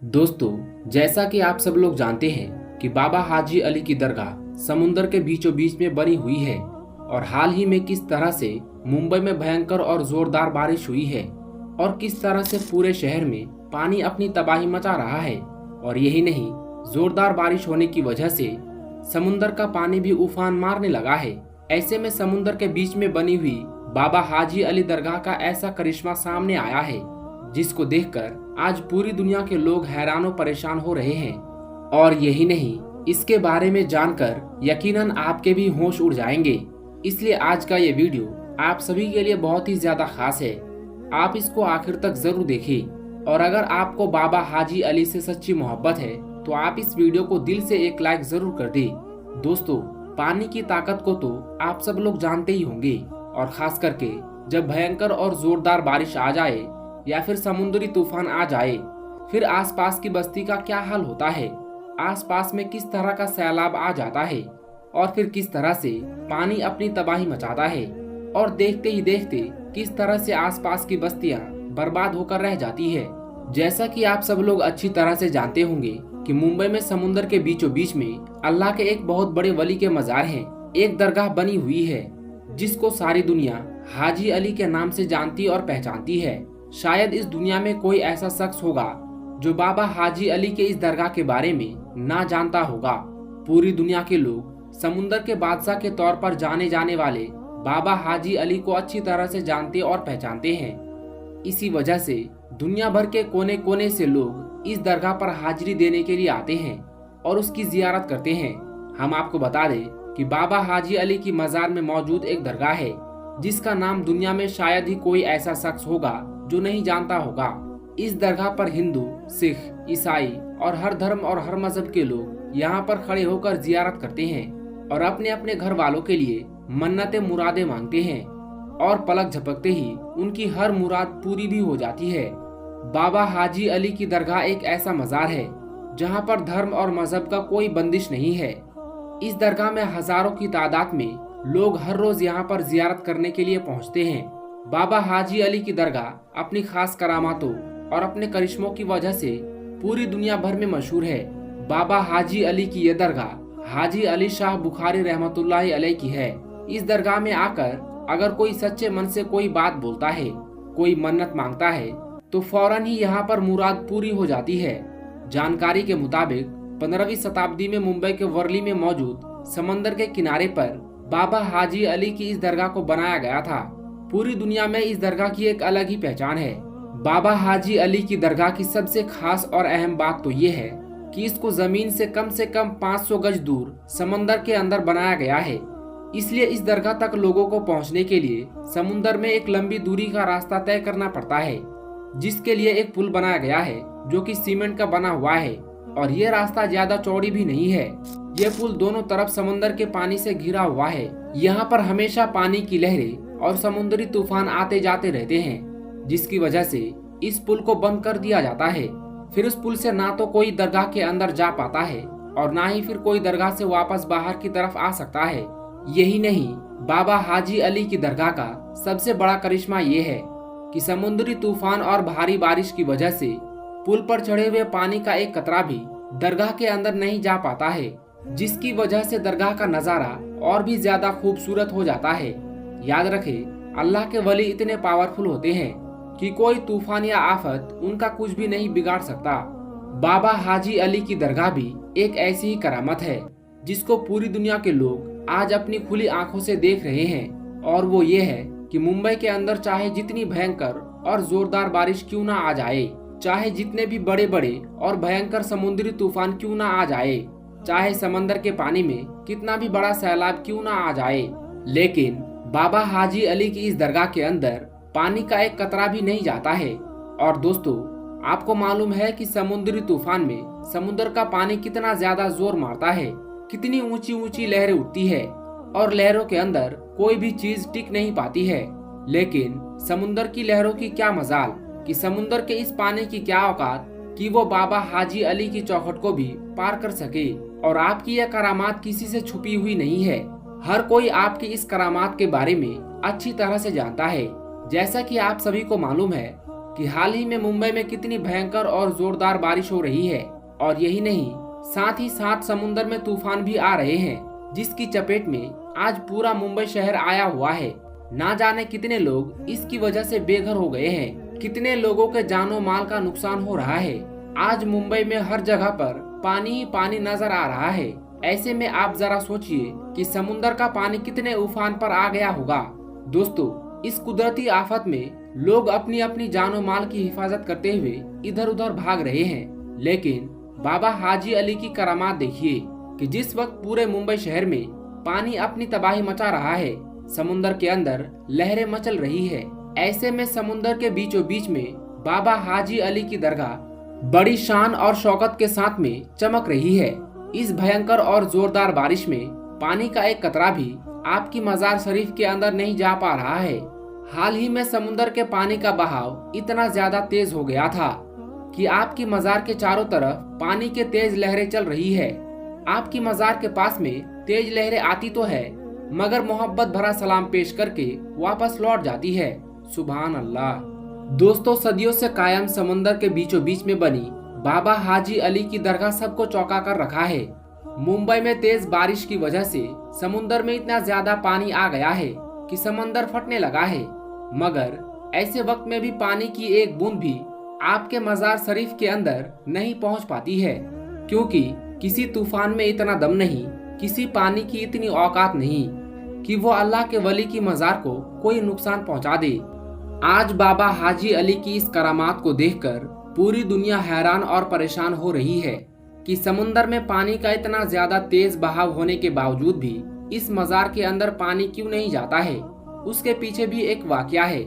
दोस्तों, जैसा कि आप सब लोग जानते हैं कि बाबा हाजी अली की दरगाह समुंदर के बीचों बीच में बनी हुई है और हाल ही में किस तरह से मुंबई में भयंकर और जोरदार बारिश हुई है और किस तरह से पूरे शहर में पानी अपनी तबाही मचा रहा है। और यही नहीं, जोरदार बारिश होने की वजह से समुंदर का पानी भी उफान मारने लगा है। ऐसे में समुंदर के बीच में बनी हुई बाबा हाजी अली दरगाह का ऐसा करिश्मा सामने आया है जिसको देखकर आज पूरी दुनिया के लोग हैरान और परेशान हो रहे हैं। और यही नहीं, इसके बारे में जानकर यकीनन आपके भी होश उड़ जाएंगे। इसलिए आज का ये वीडियो आप सभी के लिए बहुत ही ज्यादा खास है। आप इसको आखिर तक जरूर देखें और अगर आपको बाबा हाजी अली से सच्ची मोहब्बत है तो आप इस वीडियो को दिल से एक लाइक जरूर कर दें। दोस्तों, पानी की ताकत को तो आप सब लोग जानते ही होंगे और खास करके जब भयंकर और जोरदार बारिश आ जाए या फिर समुद्री तूफान आ जाए, फिर आसपास की बस्ती का क्या हाल होता है, आसपास में किस तरह का सैलाब आ जाता है और फिर किस तरह से पानी अपनी तबाही मचाता है और देखते ही देखते किस तरह से आसपास की बस्तियां बर्बाद होकर रह जाती है। जैसा कि आप सब लोग अच्छी तरह से जानते होंगे कि मुंबई में समुद्र के बीचों बीच में अल्लाह के एक बहुत बड़े वली के मजार हैं। एक दरगाह बनी हुई है जिसको सारी दुनिया हाजी अली के नाम से जानती और पहचानती है। शायद इस दुनिया में कोई ऐसा शख्स होगा जो बाबा हाजी अली के इस दरगाह के बारे में ना जानता होगा। पूरी दुनिया के लोग समुंदर के बादशाह के तौर पर जाने जाने वाले बाबा हाजी अली को अच्छी तरह से जानते और पहचानते हैं। इसी वजह से दुनिया भर के कोने कोने से लोग इस दरगाह पर हाजिरी देने के लिए आते हैं और उसकी जियारत करते हैं। हम आपको बता दें कि बाबा हाजी अली की मजार में मौजूद एक दरगाह है जिसका नाम दुनिया में शायद ही कोई ऐसा शख्स होगा जो नहीं जानता होगा। इस दरगाह पर हिंदू, सिख, ईसाई और हर धर्म और हर मजहब के लोग यहाँ पर खड़े होकर जियारत करते हैं और अपने अपने घर वालों के लिए मन्नतें मुरादें मांगते हैं और पलक झपकते ही उनकी हर मुराद पूरी भी हो जाती है। बाबा हाजी अली की दरगाह एक ऐसा मजार है जहाँ पर धर्म और मजहब का कोई बंदिश नहीं है। इस दरगाह में हजारों की तादाद में लोग हर रोज यहाँ पर जियारत करने के लिए पहुँचते हैं। बाबा हाजी अली की दरगाह अपनी खास करामातों और अपने करिश्मों की वजह से पूरी दुनिया भर में मशहूर है। बाबा हाजी अली की यह दरगाह हाजी अली शाह बुखारी रहमतुल्लाहि अलैह की है। इस दरगाह में आकर अगर कोई सच्चे मन से कोई बात बोलता है, कोई मन्नत मांगता है तो फौरन ही यहाँ पर मुराद पूरी हो जाती है। जानकारी के मुताबिक 15वीं शताब्दी में मुंबई के वर्ली में मौजूद समंदर के किनारे पर बाबा हाजी अली की इस दरगाह को बनाया गया था। पूरी दुनिया में इस दरगाह की एक अलग ही पहचान है। बाबा हाजी अली की दरगाह की सबसे खास और अहम बात तो ये है कि इसको जमीन से कम 500 गज दूर समंदर के अंदर बनाया गया है। इसलिए इस दरगाह तक लोगों को पहुंचने के लिए समुंदर में एक लंबी दूरी का रास्ता तय करना पड़ता है, जिसके लिए एक पुल बनाया गया है जो कि सीमेंट का बना हुआ है और ये रास्ता ज्यादा चौड़ी भी नहीं है। ये पुल दोनों तरफ समुंदर के पानी से घिरा हुआ है। यहाँ पर हमेशा पानी की लहरें और समुद्री तूफान आते जाते रहते हैं, जिसकी वजह से इस पुल को बंद कर दिया जाता है। फिर उस पुल से ना तो कोई दरगाह के अंदर जा पाता है और ना ही फिर कोई दरगाह से वापस बाहर की तरफ आ सकता है। यही नहीं, बाबा हाजी अली की दरगाह का सबसे बड़ा करिश्मा ये है कि समुद्री तूफान और भारी बारिश की वजह से पुल पर चढ़े हुए पानी का एक कतरा भी दरगाह के अंदर नहीं जा पाता है, जिसकी वजह से दरगाह का नजारा और भी ज्यादा खूबसूरत हो जाता है। याद रखें, अल्लाह के वली इतने पावरफुल होते हैं कि कोई तूफान या आफत उनका कुछ भी नहीं बिगाड़ सकता। बाबा हाजी अली की दरगाह भी एक ऐसी ही करामत है जिसको पूरी दुनिया के लोग आज अपनी खुली आंखों से देख रहे हैं, और वो ये है कि मुंबई के अंदर चाहे जितनी भयंकर और जोरदार बारिश क्यों ना आ जाए, चाहे जितने भी बड़े बड़े और भयंकर समुद्री तूफान क्यों ना आ जाए, चाहे समंदर के पानी में कितना भी बड़ा सैलाब क्यों ना आ जाए, लेकिन बाबा हाजी अली की इस दरगाह के अंदर पानी का एक कतरा भी नहीं जाता है। और दोस्तों, आपको मालूम है कि समुद्री तूफान में समुद्र का पानी कितना ज्यादा जोर मारता है, कितनी ऊंची ऊंची लहरें उठती है और लहरों के अंदर कोई भी चीज टिक नहीं पाती है। लेकिन समुद्र की लहरों की क्या मजाल कि समुद्र के इस पानी की क्या औकात कि वो बाबा हाजी अली की चौखट को भी पार कर सके। और आपकी यह करामात किसी से छुपी हुई नहीं है, हर कोई आपकी इस करामात के बारे में अच्छी तरह से जानता है। जैसा कि आप सभी को मालूम है कि हाल ही में मुंबई में कितनी भयंकर और जोरदार बारिश हो रही है। और यही नहीं, साथ ही साथ समुद्र में तूफान भी आ रहे हैं, जिसकी चपेट में आज पूरा मुंबई शहर आया हुआ है। ना जाने कितने लोग इसकी वजह से बेघर हो गए हैं, कितने लोगों के जानो माल का नुकसान हो रहा है। आज मुंबई में हर जगह पर पानी ही पानी नजर आ रहा है। ऐसे में आप जरा सोचिए कि समुद्र का पानी कितने उफान पर आ गया होगा। दोस्तों, इस कुदरती आफत में लोग अपनी अपनी जानो माल की हिफाजत करते हुए इधर उधर भाग रहे हैं, लेकिन बाबा हाजी अली की करामात देखिए कि जिस वक्त पूरे मुंबई शहर में पानी अपनी तबाही मचा रहा है, समुद्र के अंदर लहरें मचल रही है। ऐसे में समुद्र के बीचों बीच में बाबा हाजी अली की दरगाह बड़ी शान और शौकत के साथ में चमक रही है। इस भयंकर और जोरदार बारिश में पानी का एक कतरा भी आपकी मजार शरीफ के अंदर नहीं जा पा रहा है। हाल ही में समुद्र के पानी का बहाव इतना ज्यादा तेज हो गया था कि आपकी मजार के चारों तरफ पानी के तेज लहरें चल रही है। आपकी मजार के पास में तेज लहरें आती तो है, मगर मोहब्बत भरा सलाम पेश करके वापस लौट जाती है। सुभान अल्लाह। दोस्तों, सदियों से कायम समुद्र के बीचों बीच में बनी बाबा हाजी अली की दरगाह सबको चौंका कर रखा है। मुंबई में तेज बारिश की वजह से समुद्र में इतना ज्यादा पानी आ गया है कि समंदर फटने लगा है, मगर ऐसे वक्त में भी पानी की एक बूंद भी आपके मजार शरीफ के अंदर नहीं पहुंच पाती है, क्योंकि किसी तूफान में इतना दम नहीं, किसी पानी की इतनी औकात नहीं कि वो अल्लाह के वली की मजार को कोई नुकसान पहुंचा दे। आज बाबा हाजी अली की इस करामात को देखकर पूरी दुनिया हैरान और परेशान हो रही है कि समुद्र में पानी का इतना ज्यादा तेज बहाव होने के बावजूद भी इस मजार के अंदर पानी क्यों नहीं जाता है। उसके पीछे भी एक वाकया है।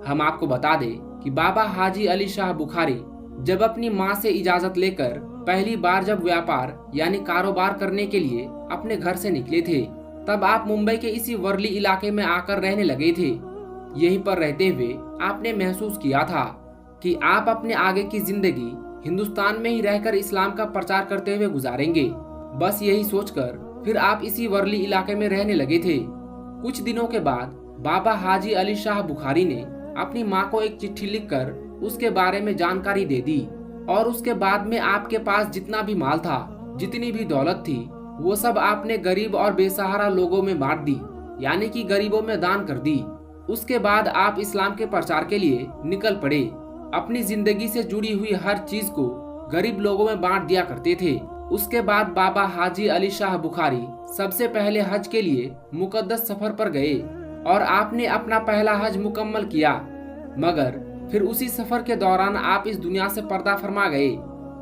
हम आपको बता दें कि बाबा हाजी अली शाह बुखारी जब अपनी माँ से इजाजत लेकर पहली बार जब व्यापार यानी कारोबार करने के लिए अपने घर से निकले थे, तब आप मुंबई के इसी वर्ली इलाके में आकर रहने लगे थे। यहीं पर रहते हुए आपने महसूस किया था कि आप अपने आगे की जिंदगी हिंदुस्तान में ही रहकर इस्लाम का प्रचार करते हुए गुजारेंगे। बस यही सोचकर फिर आप इसी वर्ली इलाके में रहने लगे थे। कुछ दिनों के बाद बाबा हाजी अली शाह बुखारी ने अपनी माँ को एक चिट्ठी लिखकर उसके बारे में जानकारी दे दी, और उसके बाद में आपके पास जितना भी माल था, जितनी भी दौलत थी, वो सब आपने गरीब और बेसहारा लोगों में बांट दी, यानी कि गरीबों में दान कर दी। उसके बाद आप इस्लाम के प्रचार के लिए निकल पड़े। अपनी जिंदगी से जुड़ी हुई हर चीज को गरीब लोगों में बांट दिया करते थे। उसके बाद बाबा हाजी अली शाह बुखारी सबसे पहले हज के लिए मुकद्दस सफर पर गए और आपने अपना पहला हज मुकम्मल किया, मगर फिर उसी सफर के दौरान आप इस दुनिया से पर्दा फरमा गए,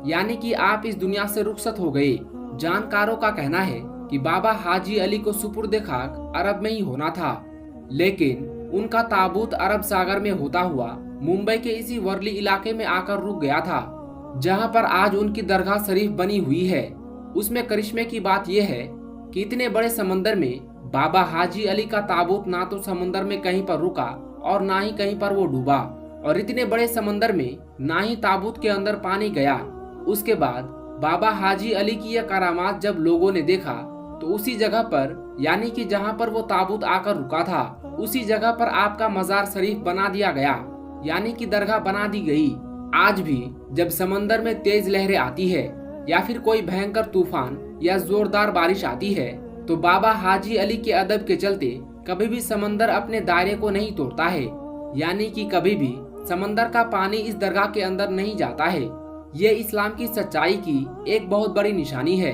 यानी कि आप इस दुनिया से रुखसत हो गए। जानकारों का कहना है कि बाबा हाजी अली को सुपुर्द खाक अरब में ही होना था, लेकिन उनका ताबूत अरब सागर में होता हुआ मुंबई के इसी वर्ली इलाके में आकर रुक गया था, जहां पर आज उनकी दरगाह शरीफ बनी हुई है। उसमें करिश्मे की बात यह है कि इतने बड़े समंदर में बाबा हाजी अली का ताबूत ना तो समुद्र में कहीं पर रुका और ना ही कहीं पर वो डूबा, और इतने बड़े समंदर में ना ही ताबूत के अंदर पानी गया। उसके बाद बाबा हाजी अली की यह करामात जब लोगों ने देखा, तो उसी जगह पर, यानी कि जहां पर वो ताबूत आकर रुका था, उसी जगह पर आपका मजार शरीफ बना दिया गया, यानी कि दरगाह बना दी गई। आज भी जब समंदर में तेज लहरें आती है या फिर कोई भयंकर तूफान या जोरदार बारिश आती है, तो बाबा हाजी अली के अदब के चलते कभी भी समंदर अपने दायरे को नहीं तोड़ता है, यानी कि कभी भी समंदर का पानी इस दरगाह के अंदर नहीं जाता है। ये इस्लाम की सच्चाई की एक बहुत बड़ी निशानी है।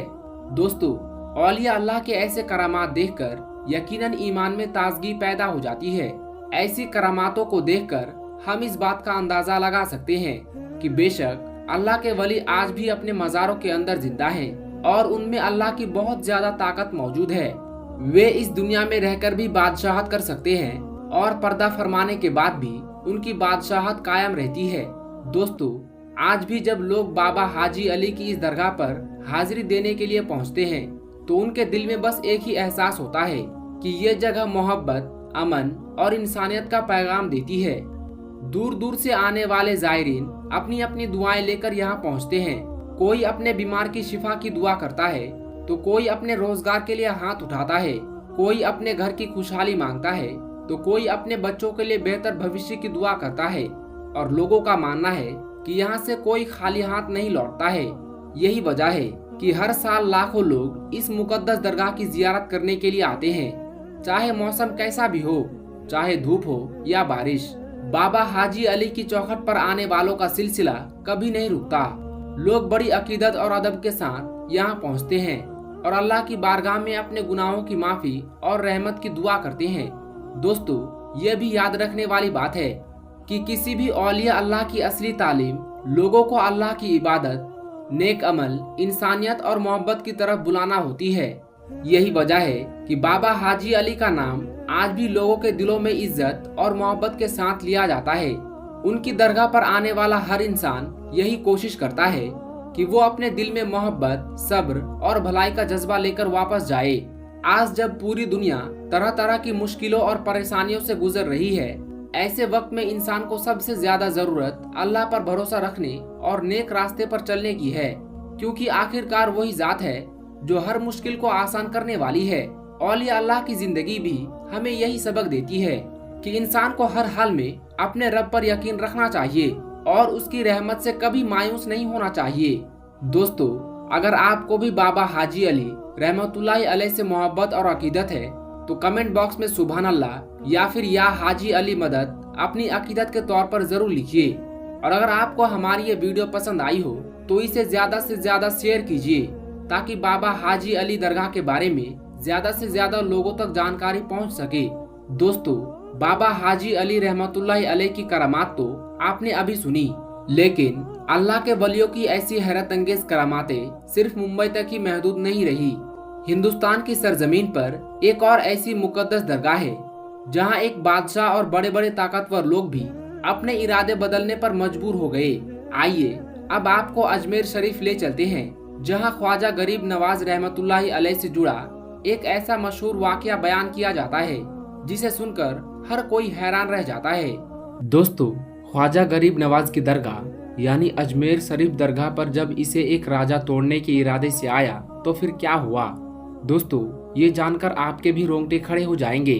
दोस्तों, औलिया अल्लाह के ऐसे करामात देखकर यकीनन ईमान में ताजगी पैदा हो जाती है। ऐसी करामातों को देखकर हम इस बात का अंदाजा लगा सकते हैं कि बेशक अल्लाह के वली आज भी अपने मज़ारों के अंदर जिंदा हैं और उनमें अल्लाह की बहुत ज्यादा ताकत मौजूद है। वे इस दुनिया में रहकर भी बादशाहत कर सकते हैं और पर्दा फरमाने के बाद भी उनकी बादशाहत कायम रहती है। दोस्तों, आज भी जब लोग बाबा हाजी अली की इस दरगाह पर हाजिरी देने के लिए पहुंचते हैं, तो उनके दिल में बस एक ही एहसास होता है कि ये जगह मोहब्बत, अमन और इंसानियत का पैगाम देती है। दूर दूर से आने वाले जायरीन अपनी अपनी दुआएं लेकर यहाँ पहुँचते हैं। कोई अपने बीमार की शिफा की दुआ करता है, तो कोई अपने रोजगार के लिए हाथ उठाता है, कोई अपने घर की खुशहाली मांगता है, तो कोई अपने बच्चों के लिए बेहतर भविष्य की दुआ करता है। और लोगों का मानना है कि यहाँ से कोई खाली हाथ नहीं लौटता है। यही वजह है कि हर साल लाखों लोग इस मुकद्दस दरगाह की जियारत करने के लिए आते हैं, चाहे मौसम कैसा भी हो, चाहे धूप हो या बारिश। बाबा हाजी अली की चौखट पर आने वालों का सिलसिला कभी नहीं रुकता। लोग बड़ी अकीदत और अदब के साथ यहाँ पहुँचते हैं और अल्लाह की बारगाह में अपने गुनाहों की माफी और रहमत की दुआ करते हैं। दोस्तों, ये भी याद रखने वाली बात है कि किसी भी औलिया अल्लाह की असली तालीम लोगों को अल्लाह की इबादत, नेक अमल, इंसानियत और मोहब्बत की तरफ बुलाना होती है। यही वजह है कि बाबा हाजी अली का नाम आज भी लोगों के दिलों में इज्जत और मोहब्बत के साथ लिया जाता है। उनकी दरगाह पर आने वाला हर इंसान यही कोशिश करता है कि वो अपने दिल में मोहब्बत, सब्र और भलाई का जज्बा लेकर वापस जाए। आज जब पूरी दुनिया तरह तरह की मुश्किलों और परेशानियों से गुजर रही है, ऐसे वक्त में इंसान को सबसे ज्यादा जरूरत अल्लाह पर भरोसा रखने और नेक रास्ते पर चलने की है, क्योंकि आखिरकार वही जात है जो हर मुश्किल को आसान करने वाली है। औलिया अल्लाह की जिंदगी भी हमें यही सबक देती है कि इंसान को हर हाल में अपने रब पर यकीन रखना चाहिए और उसकी रहमत से कभी मायूस नहीं होना चाहिए। दोस्तों, अगर आपको भी बाबा हाजी अली रहमतुल्लाहि अलैह से मोहब्बत और अकीदत है तो कमेंट बॉक्स में सुभान अल्लाह या फिर या हाजी अली मदद अपनी अकीदत के तौर पर जरूर लिखिए। और अगर आपको हमारी ये वीडियो पसंद आई हो तो इसे ज्यादा से ज्यादा शेयर कीजिए ताकि बाबा हाजी अली दरगाह के बारे में ज्यादा से ज्यादा लोगों तक जानकारी पहुंच सके। दोस्तों, बाबा हाजी अली रहमतुल्लाहि अलैह की करामात तो आपने अभी सुनी, लेकिन अल्लाह के वलियों की ऐसी हैरत अंगेज करामातें सिर्फ मुंबई तक ही महदूद नहीं रही। हिंदुस्तान की सरजमीन पर एक और ऐसी मुकद्दस दरगाह है जहां एक बादशाह और बड़े बड़े ताकतवर लोग भी अपने इरादे बदलने पर मजबूर हो गए। आइए अब आपको अजमेर शरीफ ले चलते हैं, जहां ख्वाजा गरीब नवाज रहमतुल्लाहि अलैह से जुड़ा एक ऐसा मशहूर वाकया बयान किया जाता है जिसे सुनकर हर कोई हैरान रह जाता है। दोस्तों, ख्वाजा गरीब नवाज की दरगाह यानी अजमेर शरीफ दरगाह पर जब इसे एक राजा तोड़ने के इरादे से आया तो फिर क्या हुआ। दोस्तों, ये जानकर आपके भी रोंगटे खड़े हो जाएंगे।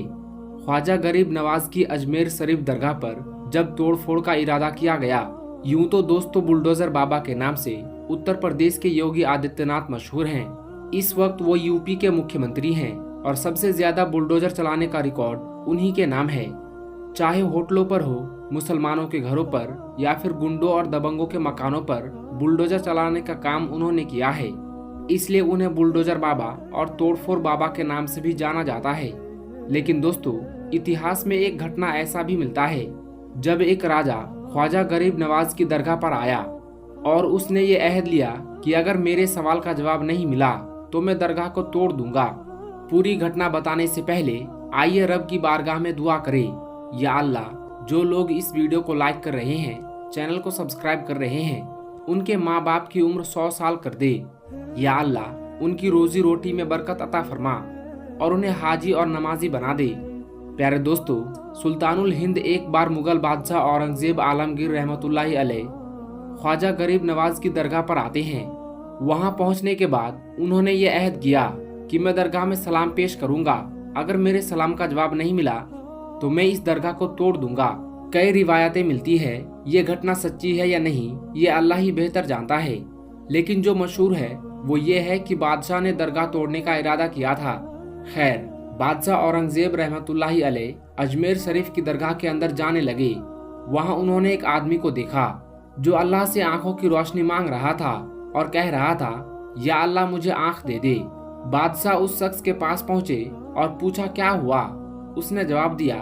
ख्वाजा गरीब नवाज की अजमेर शरीफ दरगाह पर जब तोड़फोड़ का इरादा किया गया, यूं तो दोस्तों बुलडोजर बाबा के नाम से उत्तर प्रदेश के योगी आदित्यनाथ मशहूर हैं। इस वक्त वो यूपी के मुख्यमंत्री हैं और सबसे ज्यादा बुलडोजर चलाने का रिकॉर्ड उन्हीं के नाम है। चाहे होटलों पर हो, मुसलमानों के घरों पर या फिर गुंडों और दबंगों के मकानों पर बुलडोजर चलाने का काम उन्होंने किया है। इसलिए उन्हें बुलडोजर बाबा और तोड़फोड़ बाबा के नाम से भी जाना जाता है। लेकिन दोस्तों, इतिहास में एक घटना ऐसा भी मिलता है जब एक राजा ख्वाजा गरीब नवाज की दरगाह पर आया और उसने ये अहद लिया कि अगर मेरे सवाल का जवाब नहीं मिला तो मैं दरगाह को तोड़ दूंगा। पूरी घटना बताने से पहले आइए रब की बारगाह में दुआ करें। या अल्लाह, जो लोग इस वीडियो को लाइक कर रहे हैं, चैनल को सब्सक्राइब कर रहे हैं, उनके माँ बाप की उम्र 100 साल कर दे। या अल्लाह, उनकी रोजी रोटी में बरकत अता फरमा और उन्हें हाजी और नमाजी बना दे। प्यारे दोस्तों, सुल्तानुल हिंद एक बार मुगल बादशाह औरंगजेब आलमगीर रहमतुल्लाहि अलैह ख्वाजा गरीब नवाज की दरगाह पर आते हैं। वहां पहुंचने के बाद उन्होंने ये अहद किया कि मैं दरगाह में सलाम पेश करूंगा, अगर मेरे सलाम का जवाब नहीं मिला तो मैं इस दरगाह को तोड़ दूंगा। कई रिवायतें मिलती है, ये घटना सच्ची है या नहीं ये अल्लाह ही बेहतर जानता है, लेकिन जो मशहूर है वो ये है कि बादशाह ने दरगाह तोड़ने का इरादा किया था। खैर, बादशाह औरंगजेब रहमतुल्लाहि अलैह अजमेर शरीफ की दरगाह के अंदर जाने लगे। वहां उन्होंने एक आदमी को देखा जो अल्लाह से आंखों की रोशनी मांग रहा था और कह रहा था, या अल्लाह मुझे आंख दे दे। बादशाह उस शख्स के पास पहुंचे और पूछा क्या हुआ। उसने जवाब दिया,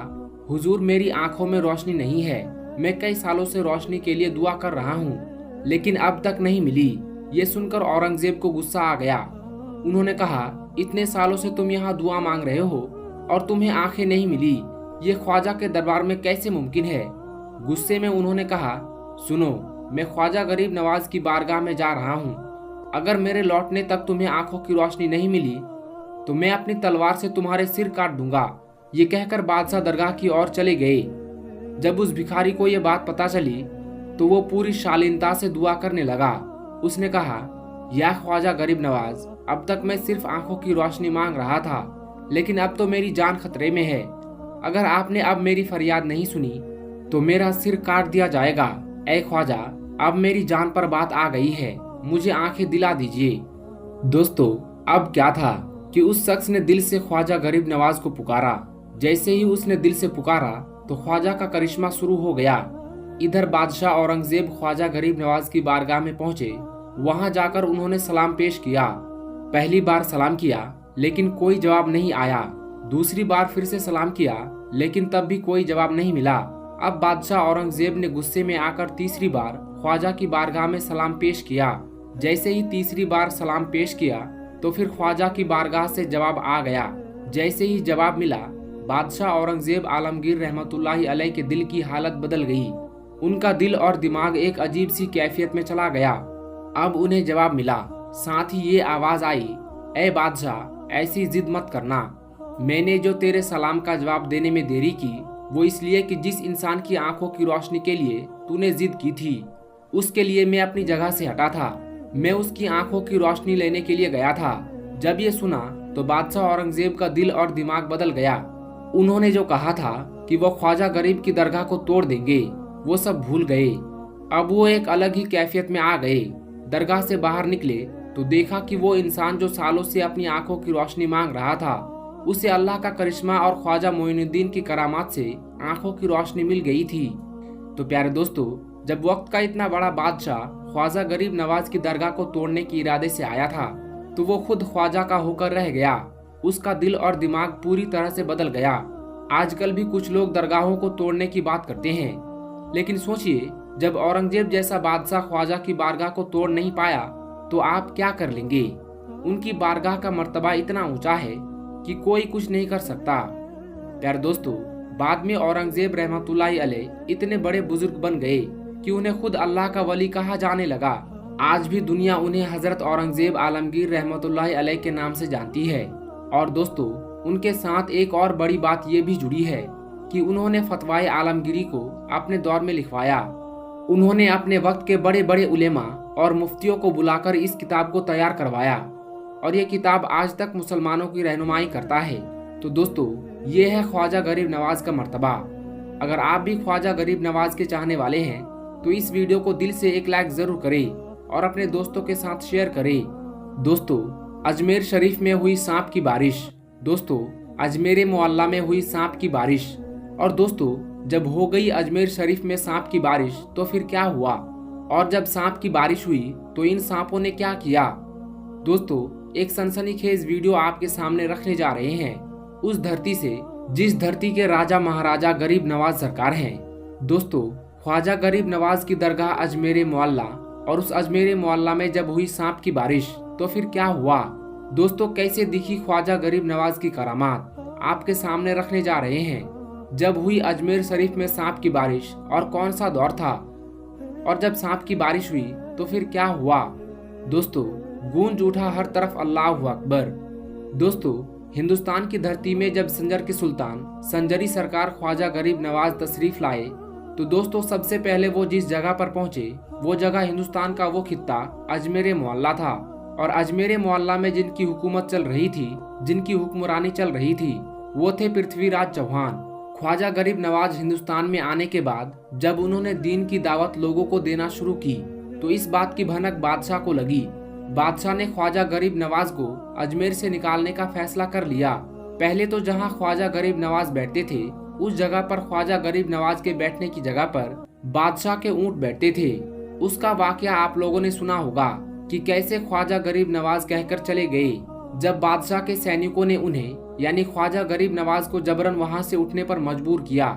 हुजूर मेरी आंखों में रोशनी नहीं है, मैं कई सालों से रोशनी के लिए दुआ कर रहा हूँ लेकिन अब तक नहीं मिली। ये सुनकर औरंगजेब को गुस्सा आ गया। उन्होंने कहा, इतने सालों से तुम यहाँ दुआ मांग रहे हो और तुम्हें आंखें नहीं मिली, ये ख्वाजा के दरबार में कैसे मुमकिन है। गुस्से में उन्होंने कहा, सुनो, मैं ख्वाजा गरीब नवाज की बारगाह में जा रहा हूँ, अगर मेरे लौटने तक तुम्हें आंखों की रोशनी नहीं मिली तो मैं अपनी तलवार से तुम्हारे सिर काट दूंगा। ये कहकर बादशाह दरगाह की ओर चले गए। जब उस भिखारी को यह बात पता चली तो वो पूरी शालीनता से दुआ करने लगा। उसने कहा, या ख्वाजा गरीब नवाज, अब तक मैं सिर्फ आंखों की रोशनी मांग रहा था लेकिन अब तो मेरी जान खतरे में है। अगर आपने अब मेरी फरियाद नहीं सुनी तो मेरा सिर काट दिया जाएगा। ऐ ख्वाजा, अब मेरी जान पर बात आ गई है, मुझे आंखें दिला दीजिए। दोस्तों, अब क्या था कि उस शख्स ने दिल से ख्वाजा गरीब नवाज को पुकारा। जैसे ही उसने दिल से पुकारा तो ख्वाजा का करिश्मा शुरू हो गया। इधर बादशाह औरंगजेब ख्वाजा गरीब नवाज की बारगाह में पहुंचे। वहां जाकर उन्होंने सलाम पेश किया। पहली बार सलाम किया लेकिन कोई जवाब नहीं आया। दूसरी बार फिर से सलाम किया लेकिन तब भी कोई जवाब नहीं मिला। अब बादशाह औरंगजेब ने गुस्से में आकर तीसरी बार ख्वाजा की बारगाह में सलाम पेश किया। जैसे ही तीसरी बार सलाम पेश किया तो फिर ख्वाजा की बारगाह से जवाब आ गया। जैसे ही जवाब मिला, बादशाह औरंगजेब आलमगीर रहमतुल्लाहि अलैह के दिल की हालत बदल गई। उनका दिल और दिमाग एक अजीब सी कैफियत में चला गया। अब उन्हें जवाब मिला, साथ ही ये आवाज आई, ऐ बादशाह, ऐसी जिद मत करना। मैंने जो तेरे सलाम का जवाब देने में देरी की वो इसलिए कि जिस इंसान की आंखों की रोशनी के लिए तूने जिद की थी उसके लिए मैं अपनी जगह से हटा था। मैं उसकी आंखों की रोशनी लेने के लिए गया था। जब ये सुना तो बादशाह औरंगजेब का दिल और दिमाग बदल गया। उन्होंने जो कहा था कि वो ख्वाजा गरीब की दरगाह को तोड़ देंगे, वो सब भूल गए। अब वो एक अलग ही कैफियत में आ गए। दरगाह से बाहर निकले तो देखा कि वो इंसान जो सालों से अपनी आंखों की रोशनी मांग रहा था, उसे अल्लाह का करिश्मा और ख्वाजा मोइनुद्दीन की करामात से आंखों की रोशनी मिल गई थी। तो प्यारे दोस्तों, जब वक्त का इतना बड़ा बादशाह ख्वाजा गरीब नवाज की दरगाह को तोड़ने के इरादे से आया था तो वो खुद ख्वाजा का होकर रह गया। उसका दिल और दिमाग पूरी तरह से बदल गया। आजकल भी कुछ लोग दरगाहों को तोड़ने की बात करते हैं, लेकिन सोचिए जब औरंगजेब जैसा बादशाह ख्वाजा की बारगाह को तोड़ नहीं पाया तो आप क्या कर लेंगे। उनकी बारगाह का मर्तबा इतना ऊंचा है कि कोई कुछ नहीं कर सकता। प्यारे दोस्तों, बाद में औरंगजेब रहमतुल्लाहि अलैह इतने बड़े बुजुर्ग बन गए कि उन्हें खुद अल्लाह का वली कहा जाने लगा। आज भी दुनिया उन्हें हजरत औरंगजेब आलमगीर रहमतुल्लाहि अलैह के नाम से जानती है। और दोस्तों, उनके साथ एक और बड़ी बात ये भी जुड़ी है कि उन्होंने फतवाए आलमगीरी को अपने दौर में लिखवाया। उन्होंने अपने वक्त के बड़े बड़े उलेमा और मुफ्तियों को बुलाकर इस किताब को तैयार करवाया और ये किताब आज तक मुसलमानों की रहनुमाई करता है। तो दोस्तों, ये है ख्वाजा गरीब नवाज का मर्तबा। अगर आप भी ख्वाजा गरीब नवाज के चाहने वाले हैं तो इस वीडियो को दिल से एक लाइक जरूर करें और अपने दोस्तों के साथ शेयर करें। दोस्तों, अजमेर शरीफ में हुई सांप की बारिश। दोस्तों, अजमेर मोहल्ला में हुई सांप की बारिश। और दोस्तों, जब हो गई अजमेर शरीफ में सांप की बारिश तो फिर क्या हुआ, और जब सांप की बारिश हुई तो इन सांपों ने क्या किया। दोस्तों, एक सनसनीखेज वीडियो आपके सामने रखने जा रहे हैं उस धरती से जिस धरती के राजा महाराजा गरीब नवाज सरकार हैं। दोस्तों, ख्वाजा गरीब नवाज की दरगाह अजमेर मोहल्ला, और उस अजमेर मोहल्ला में जब हुई सांप की बारिश तो फिर क्या हुआ। दोस्तों, कैसे दिखी ख्वाजा गरीब नवाज की करामात आपके सामने रखने जा रहे हैं। जब हुई अजमेर शरीफ में सांप की बारिश और कौन सा दौर था, और जब सांप की बारिश हुई तो फिर क्या हुआ। दोस्तों, गूंज उठा हर तरफ अल्लाहु अकबर। दोस्तों, हिंदुस्तान की धरती में जब संजर के सुल्तान संजरी सरकार ख्वाजा गरीब नवाज तशरीफ लाए तो दोस्तों, सबसे पहले वो जिस जगह पर पहुंचे वो जगह हिंदुस्तान का वो खित्ता अजमेर मोहल्ला था। और अजमेर मोहल्ला में जिनकी हुकूमत चल रही थी, जिनकी हुक्मरानी चल रही थी, वो थे पृथ्वीराज चौहान। ख्वाजा गरीब नवाज हिंदुस्तान में आने के बाद जब उन्होंने दीन की दावत लोगों को देना शुरू की तो इस बात की भनक बादशाह को लगी। बादशाह ने ख्वाजा गरीब नवाज को अजमेर से निकालने का फैसला कर लिया। पहले तो जहां ख्वाजा गरीब नवाज बैठते थे उस जगह पर ख्वाजा गरीब नवाज के बैठने की जगह पर बादशाह के ऊंट बैठते थे। उसका वाकया आप लोगों ने सुना होगा कि कैसे ख्वाजा गरीब नवाज कहकर चले गए। जब बादशाह के सैनिकों ने उन्हें यानी ख्वाजा गरीब नवाज को जबरन वहां से उठने पर मजबूर किया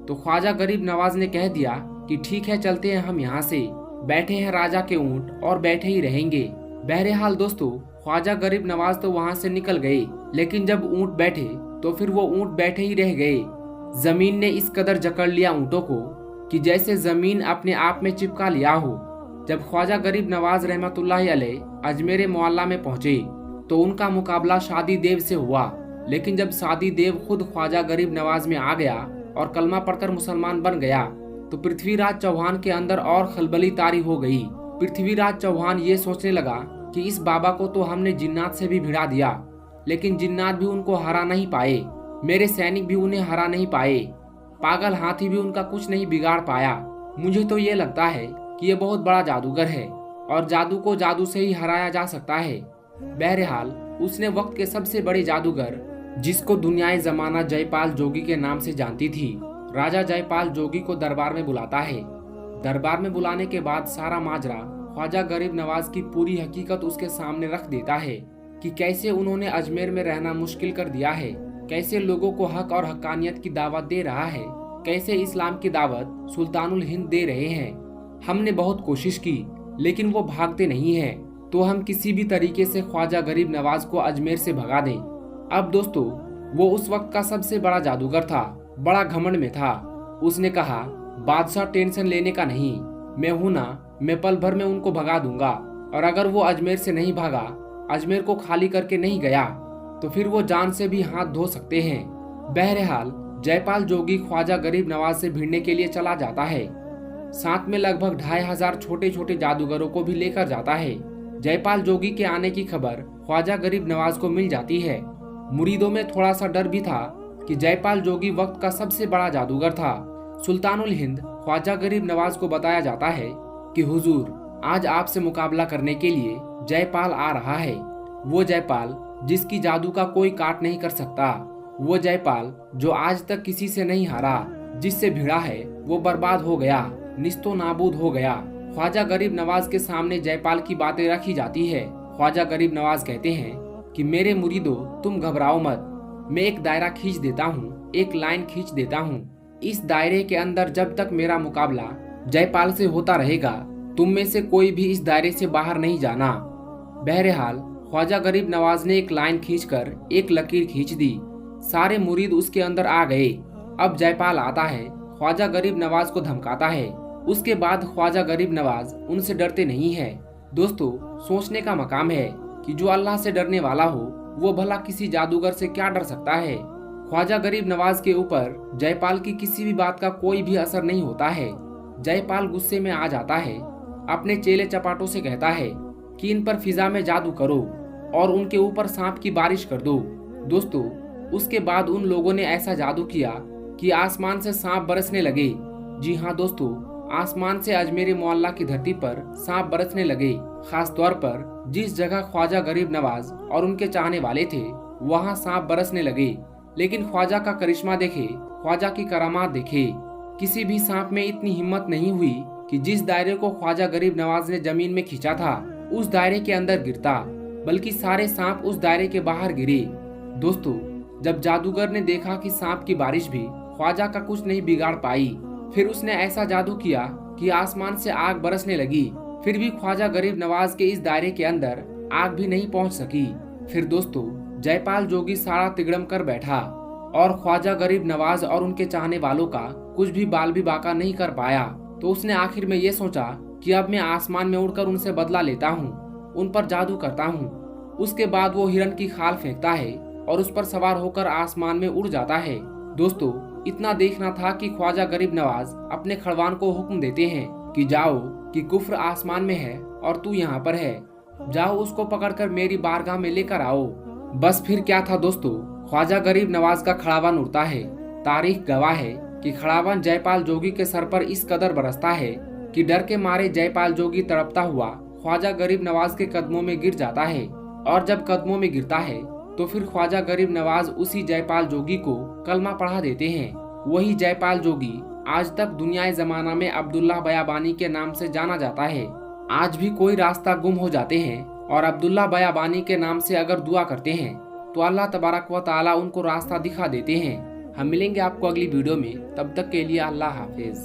तो ख्वाजा गरीब नवाज ने कह दिया कि ठीक है, चलते हैं हम यहाँ से, बैठे हैं राजा के ऊंट और बैठे ही रहेंगे। बहरहाल दोस्तों, ख्वाजा गरीब नवाज तो वहां से निकल गए, लेकिन जब ऊंट बैठे तो फिर वो ऊंट बैठे ही रह गए। जमीन ने इस कदर जकड़ लिया ऊंटों को कि जैसे जमीन अपने आप में चिपका लिया हो। जब ख्वाजा गरीब नवाज रहमतुल्लाहि अलैह अजमेर मोहल्ला में पहुंचे तो उनका मुकाबला शादी देव से हुआ। लेकिन जब शादी देव खुद ख्वाजा गरीब नवाज में आ गया और कलमा पढ़कर मुसलमान बन गया तो पृथ्वीराज चौहान के अंदर और खलबली तारी हो गई। पृथ्वीराज चौहान ये सोचने लगा कि इस बाबा को तो हमने जिन्नात से भी भिड़ा दिया, लेकिन जिन्नात भी उनको हरा नहीं पाए, मेरे सैनिक भी उन्हें हरा नहीं पाए। पागल हाथी भी उनका कुछ नहीं बिगाड़ पाया। मुझे तो ये लगता है कि ये बहुत बड़ा जादूगर है और जादू को जादू से ही हराया जा सकता है। बहरहाल उसने वक्त के सबसे बड़े जादूगर, जिसको दुनियाए जमाना जयपाल जोगी के नाम से जानती थी, राजा जयपाल जोगी को दरबार में बुलाता है। दरबार में बुलाने के बाद सारा माजरा ख्वाजा गरीब नवाज की पूरी हकीकत उसके सामने रख देता है कि कैसे उन्होंने अजमेर में रहना मुश्किल कर दिया है, कैसे लोगों को हक और हक्कानियत की दावत दे रहा है, कैसे इस्लाम की दावत सुल्तानुल हिंद दे रहे हैं। हमने बहुत कोशिश की लेकिन वो भागते नहीं हैं, तो हम किसी भी तरीके से ख्वाजा गरीब नवाज को अजमेर से भगा दें। अब दोस्तों, वो उस वक्त का सबसे बड़ा जादूगर था, बड़ा घमंड में था। उसने कहा, बादशाह टेंशन लेने का नहीं, मैं हूं ना, मैं पल भर में उनको भगा दूंगा। और अगर वो अजमेर से नहीं भागा, अजमेर को खाली करके नहीं गया, तो फिर वो जान से भी हाथ धो सकते हैं। बहरहाल जयपाल जोगी ख्वाजा गरीब नवाज से भिड़ने के लिए चला जाता है। साथ में लगभग 2500 छोटे छोटे जादूगरों को भी लेकर जाता है। जयपाल जोगी के आने की खबर ख्वाजा गरीब नवाज को मिल जाती है। मुरीदों में थोड़ा सा डर भी था कि जयपाल जोगी वक्त का सबसे बड़ा जादूगर था। सुल्तानुल हिंद ख्वाजा गरीब नवाज को बताया जाता है कि हुजूर, आज आपसे मुकाबला करने के लिए जयपाल आ रहा है। वो जयपाल जिसकी जादू का कोई काट नहीं कर सकता, वो जयपाल जो आज तक किसी से नहीं हारा, जिससे भिड़ा है वो बर्बाद हो गया, निस्तो नाबूद हो गया। ख्वाजा गरीब नवाज के सामने जयपाल की बातें रखी जाती है। ख्वाजा गरीब नवाज कहते हैं कि मेरे मुरीदो, तुम घबराओ मत, मैं एक दायरा खींच देता हूँ, एक लाइन खींच देता हूँ। इस दायरे के अंदर जब तक मेरा मुकाबला जयपाल से होता रहेगा, तुम में से कोई भी इस दायरे से बाहर नहीं जाना। बहरहाल ख्वाजा गरीब नवाज ने एक लाइन खींचकर एक लकीर खींच दी। सारे मुरीद उसके अंदर आ गए। अब जयपाल आता है, ख्वाजा गरीब नवाज को धमकाता है। उसके बाद ख्वाजा गरीब नवाज उनसे डरते नहीं है। दोस्तों, सोचने का मकाम है कि जो अल्लाह से डरने वाला हो वो भला किसी जादूगर से क्या डर सकता है। ख्वाजा गरीब नवाज के ऊपर जयपाल की किसी भी बात का कोई भी असर नहीं होता है। जयपाल गुस्से में आ जाता है, अपने चेले चपाटों से कहता है कि इन पर फिजा में जादू करो और उनके ऊपर सांप की बारिश कर दो। दोस्तों, उसके बाद उन लोगों ने ऐसा जादू किया कि आसमान से सांप बरसने लगे। जी हाँ दोस्तों, आसमान से अजमेरी मोहल्ला की धरती पर सांप बरसने लगे। खास तौर पर जिस जगह ख्वाजा गरीब नवाज और उनके चाहने वाले थे, वहाँ सांप बरसने लगे। लेकिन ख्वाजा का करिश्मा देखे, ख्वाजा की करामात देखे, किसी भी सांप में इतनी हिम्मत नहीं हुई कि जिस दायरे को ख्वाजा गरीब नवाज ने जमीन में खींचा था उस दायरे के अंदर गिरता, बल्कि सारे सांप उस दायरे के बाहर गिरे। दोस्तों, जब जादूगर ने देखा कि सांप की बारिश भी ख्वाजा का कुछ नहीं बिगाड़ पाई, फिर उसने ऐसा जादू किया कि आसमान से आग बरसने लगी। फिर भी ख्वाजा गरीब नवाज के इस दायरे के अंदर आग भी नहीं पहुंच सकी। फिर दोस्तों, जयपाल जोगी सारा तिगड़म कर बैठा और ख्वाजा गरीब नवाज और उनके चाहने वालों का कुछ भी बाल भी बाका नहीं कर पाया। तो उसने आखिर में ये सोचा कि अब मैं आसमान में उड़कर उनसे बदला लेता हूँ, उन पर जादू करता हूँ। उसके बाद वो हिरन की खाल फेंकता है और उस पर सवार होकर आसमान में उड़ जाता है। दोस्तों, इतना देखना था कि ख्वाजा गरीब नवाज अपने खड़वान को हुक्म देते हैं कि जाओ, कि कुफ्र आसमान में है और तू यहाँ पर है, जाओ उसको पकड़कर मेरी बारगाह में लेकर आओ। बस फिर क्या था दोस्तों, ख्वाजा गरीब नवाज का खड़ावान उड़ता है। तारीख गवाह है कि खड़ावान जयपाल जोगी के सर पर इस कदर बरसता है कि डर के मारे जयपाल जोगी तड़पता हुआ ख्वाजा गरीब नवाज के कदमों में गिर जाता है। और जब कदमों में गिरता है तो फिर ख्वाजा गरीब नवाज उसी जयपाल जोगी को कलमा पढ़ा देते हैं। वही जयपाल जोगी आज तक दुनियाए जमाना में अब्दुल्ला बयाबानी के नाम से जाना जाता है। आज भी कोई रास्ता गुम हो जाते हैं और अब्दुल्ला बयाबानी के नाम से अगर दुआ करते हैं तो अल्लाह तबारक व ताला उनको रास्ता दिखा देते हैं। हम मिलेंगे आपको अगली वीडियो में, तब तक के लिए अल्लाह हाफिज।